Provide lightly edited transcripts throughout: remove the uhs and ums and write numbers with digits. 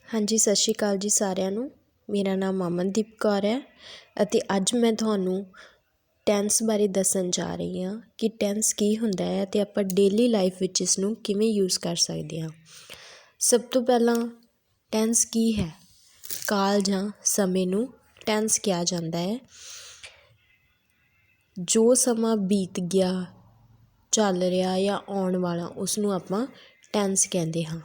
हाँ जी, सत श्री अकाल जी सारिਆਂ ਨੂੰ। मेरा नाम अमनदीप कौर है ਅਤੇ ਅੱਜ मैं ਤੁਹਾਨੂੰ ਟੈਂਸ ਬਾਰੇ ਦੱਸਣ ਜਾ ਰਹੀ ਹਾਂ ਕਿ ਟੈਂਸ ਕੀ ਹੁੰਦਾ ਹੈ ਅਤੇ ਆਪਾਂ ਡੇਲੀ ਲਾਈਫ ਵਿੱਚ ਇਸ ਨੂੰ ਕਿਵੇਂ ਯੂਜ਼ ਕਰ ਸਕਦੇ ਹਾਂ। ਸਭ ਤੋਂ ਪਹਿਲਾਂ ਟੈਂਸ ਕੀ ਹੈ? ਕਾਲ ਜਾਂ ਸਮੇਂ ਨੂੰ ਟੈਂਸ ਕਿਹਾ ਜਾਂਦਾ ਹੈ। ਜੋ ਸਮਾਂ ਬੀਤ ਗਿਆ, ਚੱਲ ਰਿਹਾ ਜਾਂ ਆਉਣ ਵਾਲਾ, ਉਸ ਨੂੰ ਆਪਾਂ ਟੈਂਸ ਕਹਿੰਦੇ ਹਾਂ।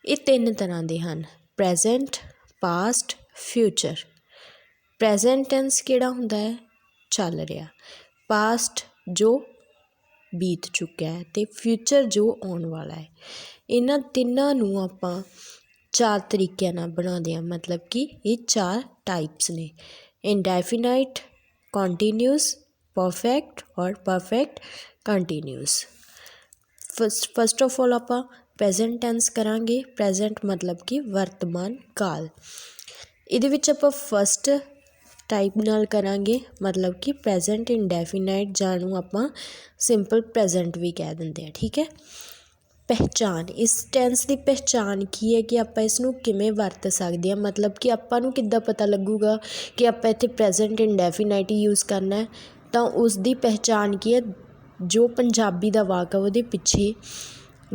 ਇਹ ਤਿੰਨ ਤਰ੍ਹਾਂ ਦੇ ਹਨ: present, past, future. Present tense ਕਿਹੜਾ ਹੁੰਦਾ ਹੈ? ਚੱਲ ਰਿਹਾ। ਪਾਸਟ ਜੋ ਬੀਤ ਚੁੱਕਿਆ ਹੈ ਅਤੇ ਫਿਊਚਰ ਜੋ ਆਉਣ ਵਾਲਾ ਹੈ। ਇਹਨਾਂ ਤਿੰਨਾਂ ਨੂੰ ਆਪਾਂ ਚਾਰ ਤਰੀਕਿਆਂ ਨਾਲ ਬਣਾਉਂਦੇ ਹਾਂ, ਮਤਲਬ ਕਿ ਇਹ ਚਾਰ ਟਾਈਪਸ ਨੇ: ਇੰਡੈਫੀਨਾਈਟ, ਕੰਟੀਨਿਊਸ, ਪਰਫੈਕਟ ਔਰ perfect continuous. First of all ਆਪਾਂ ਪ੍ਰੈਜੈਂਟ ਟੈਂਸ ਕਰਾਂਗੇ। ਪ੍ਰੈਜੈਂਟ ਮਤਲਬ ਕਿ ਵਰਤਮਾਨ ਕਾਲ। ਇਹਦੇ ਵਿੱਚ ਆਪਾਂ ਫਸਟ ਟਾਈਪ ਨਾਲ ਕਰਾਂਗੇ, ਮਤਲਬ ਕਿ ਪ੍ਰੈਜੈਂਟ ਇੰਡੈਫੀਨਾਈਟ, ਜਾਂ ਨੂੰ ਆਪਾਂ ਸਿੰਪਲ ਪ੍ਰੈਜੈਂਟ ਵੀ ਕਹਿ ਦਿੰਦੇ ਹਾਂ। ਠੀਕ ਹੈ। ਪਹਿਚਾਣ, ਇਸ ਟੈਂਸ ਦੀ ਪਹਿਚਾਣ ਕੀ ਹੈ ਕਿ ਆਪਾਂ ਇਸ ਨੂੰ ਕਿਵੇਂ ਵਰਤ ਸਕਦੇ ਹਾਂ, ਮਤਲਬ ਕਿ ਆਪਾਂ ਨੂੰ ਕਿੱਦਾਂ ਪਤਾ ਲੱਗੂਗਾ ਕਿ ਆਪਾਂ ਇੱਥੇ ਪ੍ਰੈਜੈਂਟ ਇੰਡੈਫੀਨਾਈਟ ਹੀ ਯੂਜ਼ ਕਰਨਾ ਹੈ। ਤਾਂ ਉਸ ਦੀ ਪਹਿਚਾਣ ਕੀ ਹੈ? ਜੋ ਪੰਜਾਬੀ ਦਾ ਵਾਕ ਹੈ ਉਹਦੇ ਪਿੱਛੇ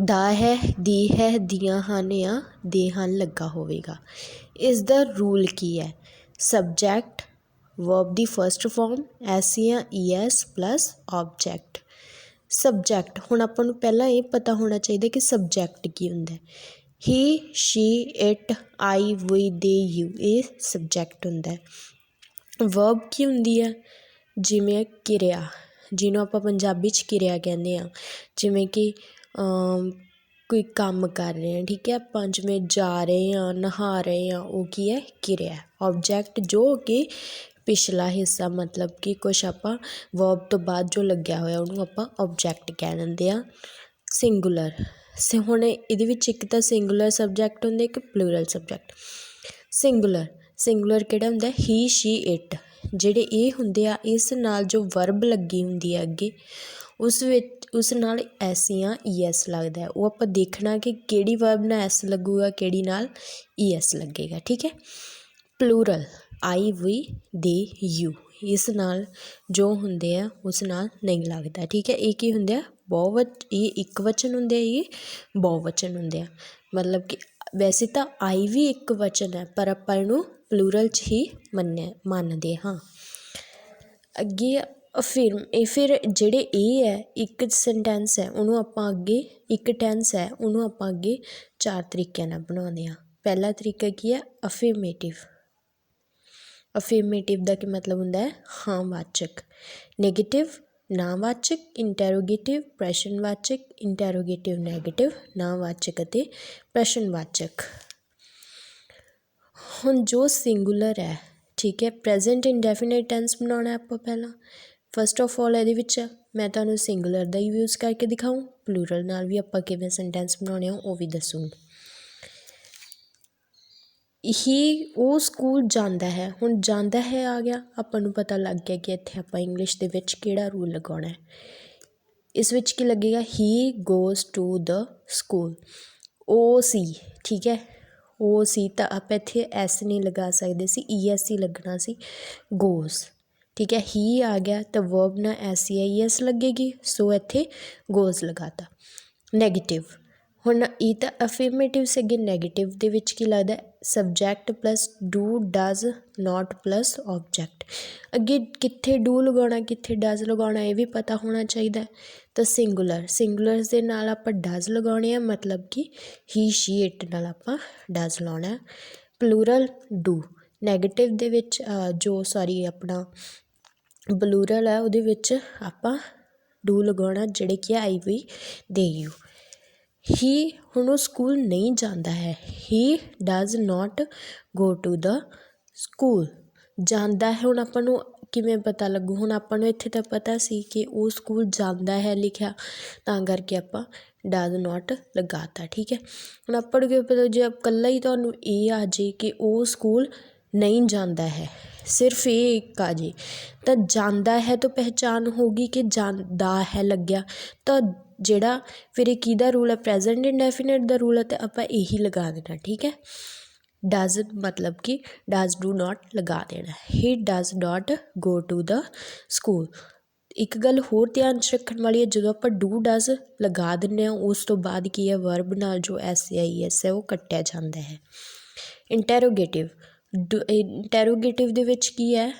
ਦਾ ਹੈ, ਦੀ ਹੈ, ਦੀਆਂ ਹਨ ਜਾਂ ਦੇ ਹਨ ਲੱਗਾ ਹੋਵੇਗਾ। ਇਸ ਦਾ ਰੂਲ ਕੀ ਹੈ? ਸਬਜੈਕਟ, ਵਰਬ ਦੀ ਫਸਟ ਫਾਰਮ ਐਸ ਜਾਂ E S plus object. Subject, ਹੁਣ ਆਪਾਂ ਨੂੰ ਪਹਿਲਾਂ ਇਹ ਪਤਾ ਹੋਣਾ ਚਾਹੀਦਾ ਕਿ ਸਬਜੈਕਟ ਕੀ ਹੁੰਦਾ ਹੈ। ਹੀ, ਸ਼ੀ, ਇਟ, ਆਈ, ਵੀ, ਦੇ, ਯੂ, ਇਹ ਸਬਜੈਕਟ ਹੁੰਦਾ ਹੈ। ਵਰਬ ਕੀ ਹੁੰਦੀ ਹੈ? ਜਿਵੇਂ ਕਿਰਿਆ, ਜਿਹਨੂੰ ਆਪਾਂ ਪੰਜਾਬੀ 'ਚ ਕਿਰਿਆ ਕਹਿੰਦੇ ਹਾਂ। ਜਿਵੇਂ ਕਿ ਕੋਈ ਕੰਮ ਕਰ ਰਹੇ ਹਾਂ, ਠੀਕ ਹੈ, ਆਪਾਂ ਜਿਵੇਂ ਜਾ ਰਹੇ ਹਾਂ, ਨਹਾ ਰਹੇ ਹਾਂ, ਉਹ ਕੀ ਹੈ? ਕਿਰਿਆ। ਆਬਜੈਕਟ ਜੋ ਕਿ ਪਿਛਲਾ ਹਿੱਸਾ, ਮਤਲਬ ਕਿ ਕੁਛ ਆਪਾਂ ਵਰਬ ਤੋਂ ਬਾਅਦ ਜੋ ਲੱਗਿਆ ਹੋਇਆ ਉਹਨੂੰ ਆਪਾਂ ਆਬਜੈਕਟ ਕਹਿ ਦਿੰਦੇ ਹਾਂ। ਸਿੰਗੂਲਰ, ਹੁਣ ਇਹਦੇ ਵਿੱਚ ਇੱਕ ਤਾਂ ਸਿੰਗੂਲਰ ਸਬਜੈਕਟ ਹੁੰਦਾ, ਇੱਕ ਪਲੂਰਲ ਸਬਜੈਕਟ। ਸਿੰਗੂਲਰ ਕਿਹੜਾ ਹੁੰਦਾ? ਹੀ, ਸ਼ੀ, ਇਟ। ਜਿਹੜੇ ਇਹ ਹੁੰਦੇ ਆ, ਇਸ ਨਾਲ ਜੋ ਵਰਬ ਲੱਗੀ ਹੁੰਦੀ ਹੈ ਅੱਗੇ, ਉਸ ਨਾਲ ਐਸ ਜਾਂ ਈ ਐਸ ਲੱਗਦਾ ਹੈ। ਉਹ ਆਪਾਂ ਦੇਖਣਾ ਕਿ ਕਿਹੜੀ ਵਰਬ ਨਾਲ ਐਸ ਲੱਗੂਗਾ, ਕਿਹੜੀ ਨਾਲ ਈ ਐਸ ਲੱਗੇਗਾ। ਠੀਕ ਹੈ। ਪਲੂਰਲ, ਆਈ, ਵੀ, ਦੇ, ਯੂ, ਇਸ ਨਾਲ ਜੋ ਹੁੰਦੇ ਆ ਉਸ ਨਾਲ ਨਹੀਂ ਲੱਗਦਾ। ਠੀਕ ਹੈ। ਇਹ ਕੀ ਹੁੰਦੇ ਆ? ਇਹ ਇੱਕ ਵਚਨ ਹੁੰਦੇ ਆ, ਇਹ ਬਹੁਵਚਨ ਹੁੰਦੇ ਆ। ਮਤਲਬ ਕਿ ਵੈਸੇ ਤਾਂ ਆਈ ਵੀ ਇੱਕ ਵਚਨ ਹੈ, ਪਰ ਆਪਾਂ ਇਹਨੂੰ ਪਲੂਰਲ 'ਚ ਹੀ ਮੰਨਦੇ ਹਾਂ। ਅੱਗੇ ਫਿਰ ਜਿਹੜੇ ਇਹ ਹੈ, ਇੱਕ ਸੈਂਟੈਂਸ ਹੈ, ਉਹਨੂੰ ਆਪਾਂ ਅੱਗੇ, ਇੱਕ ਟੈਂਸ ਹੈ, ਉਹਨੂੰ ਆਪਾਂ ਅੱਗੇ ਚਾਰ ਤਰੀਕਿਆਂ ਨਾਲ ਬਣਾਉਂਦੇ ਹਾਂ। ਪਹਿਲਾ ਤਰੀਕਾ ਕੀ ਹੈ? ਅਫਰਮੇਟਿਵ। ਅਫਰਮੇਟਿਵ ਦਾ ਕੀ ਮਤਲਬ ਹੁੰਦਾ ਹੈ? ਹਾਂ ਵਾਚਕ। ਨੈਗੇਟਿਵ, ਨਾ ਵਾਚਕ। ਇੰਟੈਰੋਗੇਟਿਵ, ਪ੍ਰਸ਼ਨ ਵਾਚਕ। ਇੰਟੈਰੋਗੇਟਿਵ ਨੈਗੇਟਿਵ, ਨਾ ਵਾਚਕ ਅਤੇ ਪ੍ਰਸ਼ਨ ਵਾਚਕ। ਹੁਣ ਜੋ ਸਿੰਗੂਲਰ ਹੈ, ਠੀਕ ਹੈ, ਪ੍ਰੈਜੈਂਟ ਇੰਡੈਫੀਨਾਈਟ ਟੈਂਸ ਬਣਾਉਣਾ ਆਪਾਂ ਪਹਿਲਾਂ। ਫਸਟ ਆਫ ਆਲ ਇਹਦੇ ਵਿੱਚ ਮੈਂ ਤੁਹਾਨੂੰ ਸਿੰਗੂਲਰ ਦਾ ਯੂਜ਼ ਕਰਕੇ ਦਿਖਾਊਂ, ਪਲੂਰਲ ਨਾਲ ਵੀ ਆਪਾਂ ਕਿਵੇਂ ਸੈਂਟੈਂਸ ਬਣਾਉਣੇ ਆ ਉਹ ਵੀ ਦੱਸੂੰਗੀ। ਉਹ ਸਕੂਲ ਜਾਂਦਾ ਹੈ। ਹੁਣ ਜਾਂਦਾ ਹੈ ਆ ਗਿਆ, ਆਪਾਂ ਨੂੰ ਪਤਾ ਲੱਗ ਗਿਆ ਕਿ ਇੱਥੇ ਆਪਾਂ ਇੰਗਲਿਸ਼ ਦੇ ਵਿੱਚ ਕਿਹੜਾ ਰੂਲ ਲਗਾਉਣਾ ਹੈ। ਇਸ ਵਿੱਚ ਕੀ ਲੱਗੇਗਾ? ਹੀ ਗੋਜ਼ ਟੂ ਦ ਸਕੂਲ। ਉਹ ਸੀ, ਠੀਕ ਹੈ, ਉਹ ਸੀ, ਤਾਂ ਆਪਾਂ ਇੱਥੇ ਐਸ ਨਹੀਂ ਲਗਾ ਸਕਦੇ ਸੀ, ਈ ਐਸ ਹੀ ਲੱਗਣਾ ਸੀ, ਗੋਜ਼। ਠੀਕ ਹੈ। ਹੀ ਆ ਗਿਆ ਤਾਂ ਵਰਬ ਨਾਲ ਐਸ ਜਾਂ ਈ ਐਸ ਲੱਗੇਗੀ, ਸੋ ਇੱਥੇ ਗੋਜ਼ ਲਗਾਤਾ। ਨੈਗੇਟਿਵ, ਹੁਣ ਇਹ ਤਾਂ ਅਫਰਮੇਟਿਵ ਸੀ, ਅੱਗੇ ਨੈਗੇਟਿਵ ਦੇ ਵਿੱਚ ਕੀ ਲੱਗਦਾ? Subject plus do, does, note plus object. ਅੱਗੇ ਕਿੱਥੇ ਡੂ ਲਗਾਉਣਾ, ਕਿੱਥੇ ਡਜ਼ ਲਗਾਉਣਾ, ਇਹ ਵੀ ਪਤਾ ਹੋਣਾ ਚਾਹੀਦਾ। ਤਾਂ ਸਿੰਗੂਲਰਸ ਦੇ ਨਾਲ ਆਪਾਂ ਡਜ਼ ਲਗਾਉਣੇ ਆ, ਮਤਲਬ ਕਿ ਹੀ, ਸ਼ੀ, ਇਟ ਨਾਲ ਆਪਾਂ ਡਜ਼ ਲਾਉਣਾ। Plural do. ਨੈਗੇਟਿਵ ਦੇ ਵਿੱਚ ਆਪਣਾ ਪਲੂਰਲ ਹੈ, ਉਹਦੇ ਵਿੱਚ ਆਪਾਂ ਡੂ ਲਗਾਉਣਾ, ਜਿਹੜੇ ਕਿ ਆਈ, ਵੀ, ਦੇ, ਯੂ। ਹੀ, ਹੁਣ ਉਹ ਸਕੂਲ ਨਹੀਂ ਜਾਂਦਾ ਹੈ। He does not go to the school. ਜਾਂਦਾ ਹੈ, ਹੁਣ ਆਪਾਂ ਨੂੰ ਕਿਵੇਂ ਪਤਾ ਲੱਗੂ? ਹੁਣ ਆਪਾਂ ਨੂੰ ਇੱਥੇ ਤਾਂ ਪਤਾ ਸੀ ਕਿ ਉਹ ਸਕੂਲ ਜਾਂਦਾ ਹੈ ਲਿਖਿਆ, ਤਾਂ ਕਰਕੇ ਆਪਾਂ ਡਜ਼ ਨੋਟ ਲਗਾਤਾ। ਠੀਕ ਹੈ। ਹੁਣ ਆਪਾਂ ਨੂੰ ਕੀ ਪਤਾ, ਜੇ ਇਕੱਲਾ ਹੀ ਤੁਹਾਨੂੰ ਇਹ ਆ ਜੇ ਕਿ ਉਹ ਸਕੂਲ ਨਹੀਂ ਜਾਂਦਾ ਹੈ, ਸਿਰਫ ਇਹ ਇੱਕ ਆ ਜੇ, ਤਾਂ ਜਾਂਦਾ ਹੈ ਤੋਂ ਪਹਿਚਾਣ ਹੋਊਗੀ ਕਿ ਜਾਂਦਾ ਹੈ ਲੱਗਿਆ, ਤਾਂ ਜਿਹੜਾ ਫਿਰ ਇਹ ਕਿਹਦਾ ਰੂਲ ਹੈ? ਪ੍ਰੈਜੈਂਟ ਇੰਡੈਫੀਨਾਈਟ ਦਾ ਰੂਲ ਹੈ, ਅਤੇ ਆਪਾਂ ਇਹੀ ਲਗਾ ਦੇਣਾ। ਠੀਕ ਹੈ। डज मतलब कि डज डू नॉट लगा देना। He does not go to the school. एक गल होर ध्यान च रखने वाली है, जो आप डू डज लगा दें उस तो बाद की है वर्ब नाल जो SAIS है वो कट्टिया जाता है। इंटैरोगेटिव इंटैरोगेटिव दे विच की है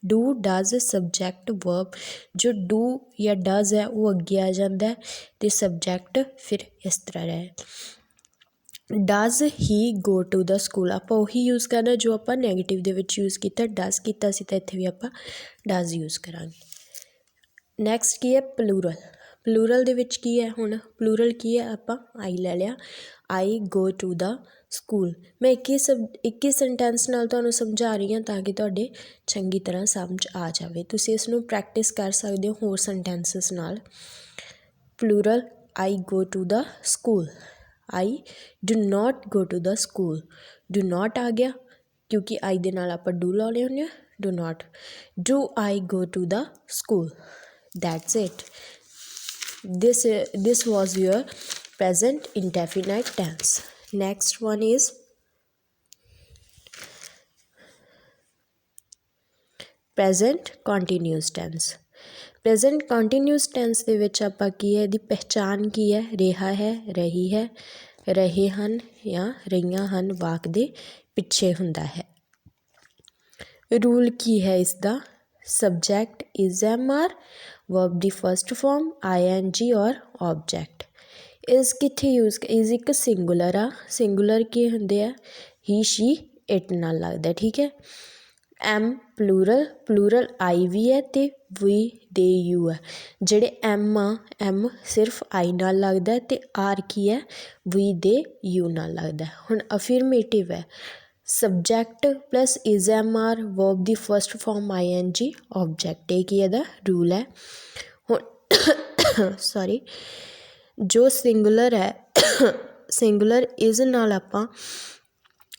डू डज सबजैक्ट वर्ब। जो डू या डज है वो अगे आ जाता है तो सबजैक्ट फिर इस तरह है does he go to the school. आप उही यूज़ करना जो आप नैगेटिव दे विच यूज़ किया डज किया सी, तो इत्थे भी आप डज यूज़ करांगे। नैक्सट की है प्लूरल। प्लूरल दे विच की है हुण प्लूरल की है आप आई ले लिया आई गो टू द स्कूल। मैं एक ही सेंटेंस नाल तुहानूं समझा रही हाँ ताकि तुहाडे चंगी तरह समझ आ जाए। तुसीं इसनूं प्रैक्टिस कर सकते हो होर सेंटेंसिस नाल। Plural I go to the school, I do not go to the school. Do not आ गया क्योंकि आई दे नाल आपां डू लाउने हुंदे आ। Do not do I go to the school. That's it. This was your present indefinite tense. Next one is present continuous tense. Present continuous tense दे विच आपां की है दी पहचान की है रहा है रही है रहे हन या रहीआं हन वाक दे पिछे हुंदा है। रूल की है इसका subject is am are verb दी फर्स्ट फॉर्म ING और ऑब्जैक्ट। इस कित्थे यूज़ इज़ एक सिंगुलर आ सिंगुलर की हुंदे आ ही शी इट नाल लगदा ठीक है। एम प्लूरल प्लूरल आई भी है तो वी दे यू है। जेड़े एम आ एम सिर्फ आई नाल लगदा है तो आर की है वी दे यू नाल लगदा है। हुण अफर्मेटिव है subject plus is am are verb दी फर्स्ट फॉर्म ING ऑब्जैक्ट ये की है रूल है। हुण सॉरी जो सिंगुलर है सिंगुलर इज नाल आपां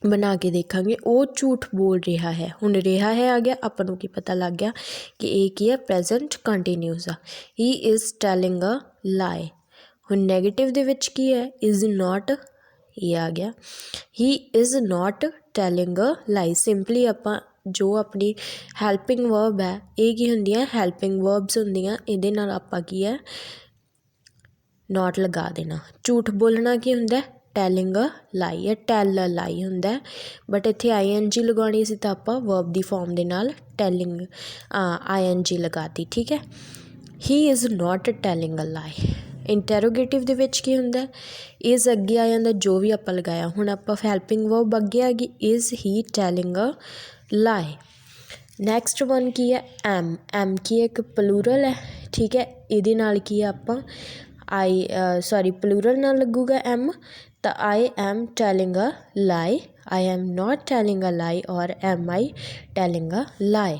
बना के देखांगे वो झूठ बोल रहा है। हुण रहा है आ गया आपां नूं की पता लग गया कि ये की है प्रेजेंट कंटीन्यूस आ। He is telling a lie. हुण नैगेटिव दे विच की है इज़ नॉट ये आ गया ही is not telling a lie. Simply आपां जो अपनी हैल्पिंग वर्ब है ये की हुंदियां हैल्पिंग वर्ब्स हुंदियां इहदे नाल आपां की है नॉट लगा देना। झूठ बोलना की हुंदा टेलिंग अ लाई या टेल अ लाई हुंदा बट इत्थे ING लगानी सी तां आपां वर्ब दी फॉर्म दे नाल टेलिंग ING लगाती ठीक है। He is not telling a lie. Interrogative दे विच की हुंदा इज़ अगे आ जांदा जो भी आपां लगाया। हुण आपां हैल्पिंग वर्ब अगे आ गई is he telling a lie. Next one की है एम की एक प्लूरल है ठीक है। इहदे नाल की आपां सॉरी प्लूरल नाल लगूगा एम तो I am telling a lie I am not telling a lie और एम आई टेलिंग अ लाई।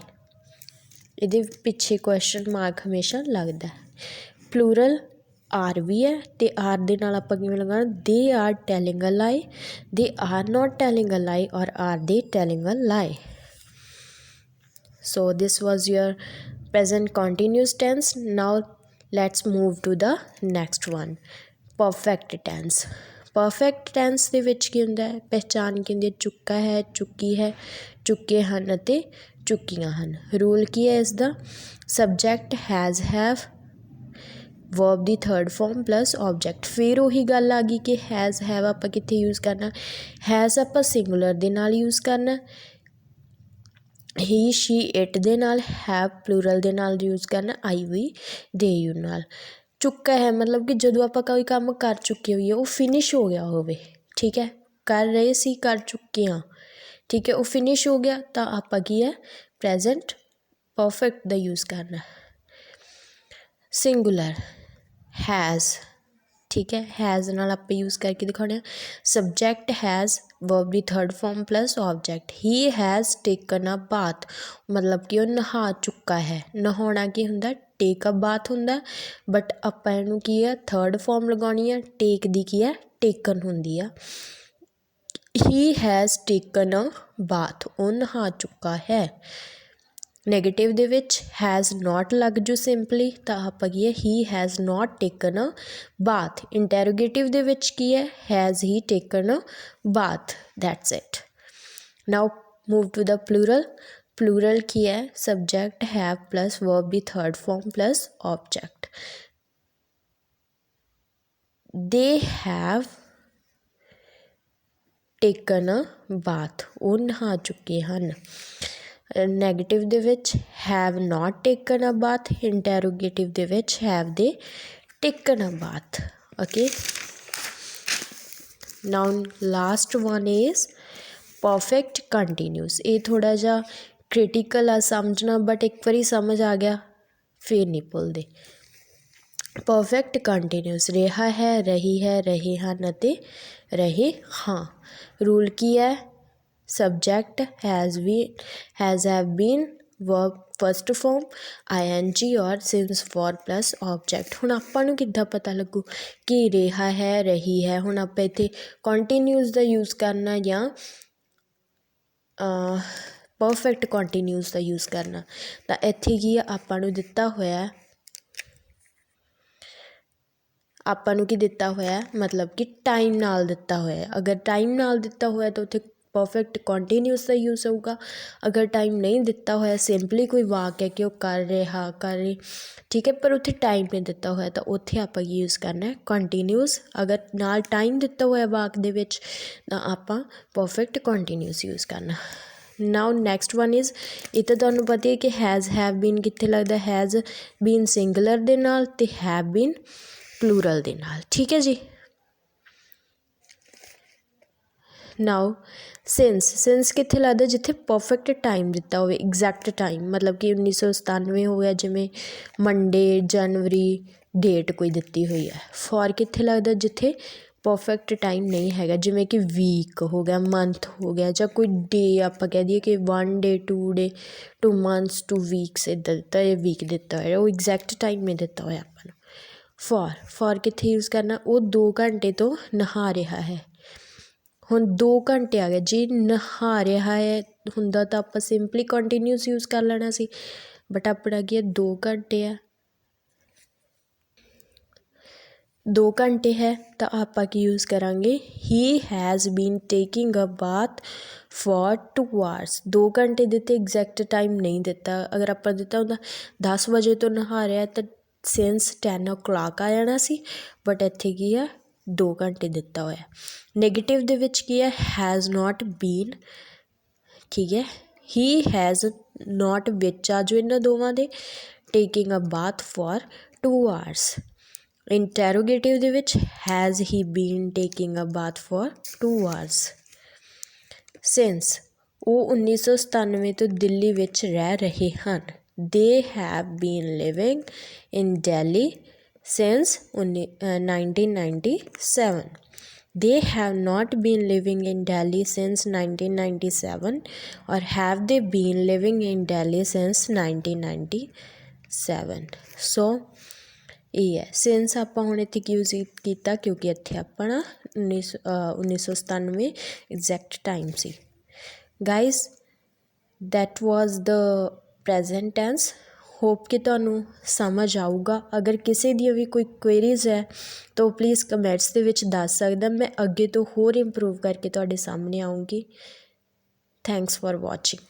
इहदे पिछे क्वेश्चन मार्क हमेशा लगता है। प्लूरल आर भी है तो आर दे नाल आपां किवें लगाना they are telling a lie they are not telling a lie और are they telling a lie. So this was your present continuous tense. Now let's move to the next one, perfect tense. Perfect tense ਦੇ ਵਿੱਚ ਕੀ ਹੁੰਦਾ ਹੈ ਪਹਿਚਾਨ ਕੀ ਹੁੰਦੀ ਹੈ ਚੁੱਕਾ ਹੈ ਚੁੱਕੀ ਹੈ ਚੁੱਕੇ ਹਨ ਅਤੇ ਚੁੱਕੀਆਂ ਹਨ। ਰੂਲ ਕੀ ਹੈ ਇਸ ਦਾ subject has have verb the third form plus object. फिर ਉਹੀ ਗੱਲ आ गई कि हैज़ हैव ਆਪਾਂ ਕਿੱਥੇ यूज़ करना हैज़ ਆਪਾਂ सिंगुलर ਦੇ ਨਾਲ यूज़ करना ही शी इट दे नाल हैव प्लूरल दे नाल यूज़ करना आई वी दे यू नाल। चुका है मतलब कि जदों आपां कोई काम कर चुके होइए वो फिनिश हो गया होवे ठीक है कर रहे सी कर चुके हाँ ठीक है वो फिनिश हो गया तो आपां की है प्रेजेंट परफेक्ट दा यूज़ करना। सिंगुलर हैज़ ठीक है हैज़ नाल आप यूज़ करके दिखाने subject has verb the third form plus object. He has taken a bath मतलब कि वह नहा चुका है। नहाना की हुंदा टेक अ बाथ हुंदा बट आपां इहनूं की है थर्ड फॉर्म लगानी है टेक दी की है टेकन हुंदी आ। He has taken a bath वो नहा चुका है। नैगेटिव दे विच हैज़ नॉट लग जू सिंपली तो आपां की है he has not taken a bath. Interrogative दे विच की है has he taken a bath that's it. Now move to the plural. Plural की है सब्जेक्ट हैव प्लस वर्ब की third form plus object. They have taken a bath, वो नहा चुके हैं। नैगेटिव दे which have not taken a bath, interrogative दे which have they taken a bath. Okay, now last one is perfect continuous. ये थोड़ा जा क्रिटिकल आ समझना, बट एक बारी समझ आ गया फिर नहीं भूलते। परफेक्ट कंटीन्यूस रहा है, रही है, रहे हैं ते रहे हाँ। रूल की है subject has have been, verb first form ING और सिंस फॉर प्लस ऑब्जेक्ट। हुण आपां नूं किद्दां पता लगू कि रहा है, रही है। हुण आपां इत्थे कंटीन्यूस दा यूज़ करना या परफेक्ट कंटीन्यूस का यूज़ करना। तो इत्थे की आपां नूं दिता होया, आपां नूं की दिता होया मतलब कि टाइम नाल दिता होया। अगर टाइम नाल दिता होया तो उत्थे परफेक्ट कंटीन्यूस का यूज़ होगा। अगर टाइम नहीं दिता होया, सिंपली कोई वाक है कि वह कर रहा कर रही, ठीक है, पर उत्थे टाइम नहीं दिता होया तो उत्थे आपां यूज़ करना है कंटीन्यूस। अगर नाल टाइम दिता होया वाक दे विच तां आपां परफेक्ट कंटीन्यूस यूज़ करना। नाउ नैक्सट वन इज़, ये तो तुहानूं पता है कि हैव बीन कित्थे लगदा, हैज़ बीन सिंगुलर दे नाल ते हैव बीन प्लूरल दे नाल, ठीक है जी। नाउ सिंस कित्थे लगदा, जिथे परफेक्ट टाइम दिता होवे, एग्जैक्ट टाइम, मतलब कि 1997 हो गया जिमें मंडे जनवरी डेट कोई दिती हुई है। फॉर कित्थे लगदा, जिथे परफेक्ट टाइम नहीं हैगा, जिमें कि वीक हो गया, मंथ हो गया, ਜਾਂ कोई डे आपां कह दईए कि 1 डे 2 डे 2 मंथ्स 2 वीक्स इदां दिता है, वीक दिता होया, वो एग्जैक्ट टाइम नहीं दिता होया आपां नूं। फॉर कित्थे यूज़ करना, वो 2 घंटे तो नहा रहा है। हुण 2 घंटे आ गए जी, नहा रहा है हुंदा तो आपां सिंपली कंटीन्यूस यूज़ कर लेना सी, बट अपना की 2 घंटे है, 2 घंटे है तो आपां की यूज़ करांगे he has been taking a bath for 2 hours. 2 घंटे दिते, एग्जैक्ट टाइम नहीं दिता। अगर आपां दिता हुंदा 10 बजे तो नहा रहा तो सिंस 10 o'clock आ जाना सी, बट इत्थे की है 2 घंटे दिता होया। नैगेटिव दे विच की है हैज़ नॉट बीन, ठीक है, ही हैज़ नॉट विच आ जो इन्हां दोवां दे, taking a bath for 2 hours. Interrogative दे विच has he been taking a bath for 2 hours. Since वो 1997 तो दिल्ली विच रह रहे हैं। They have been living in Delhi since 1997। They have not been living in Delhi since 1997 और have they been living in Delhi since 1997। So ये है सिंस आपां हुण इत्थे यूज़ कीता क्योंकि इत्थे अपना 1997 एग्जैक्ट टाइम सी। Guys that was the present tense. Hope कि तुहानूं समझ आऊगा। अगर किसी दी भी कोई क्वेरीज़ है तो प्लीज़ कमेंट्स दे विच दस सकदा, मैं अगे तो होर इंप्रूव करके तुहाडे सामने आऊँगी। Thanks for watching.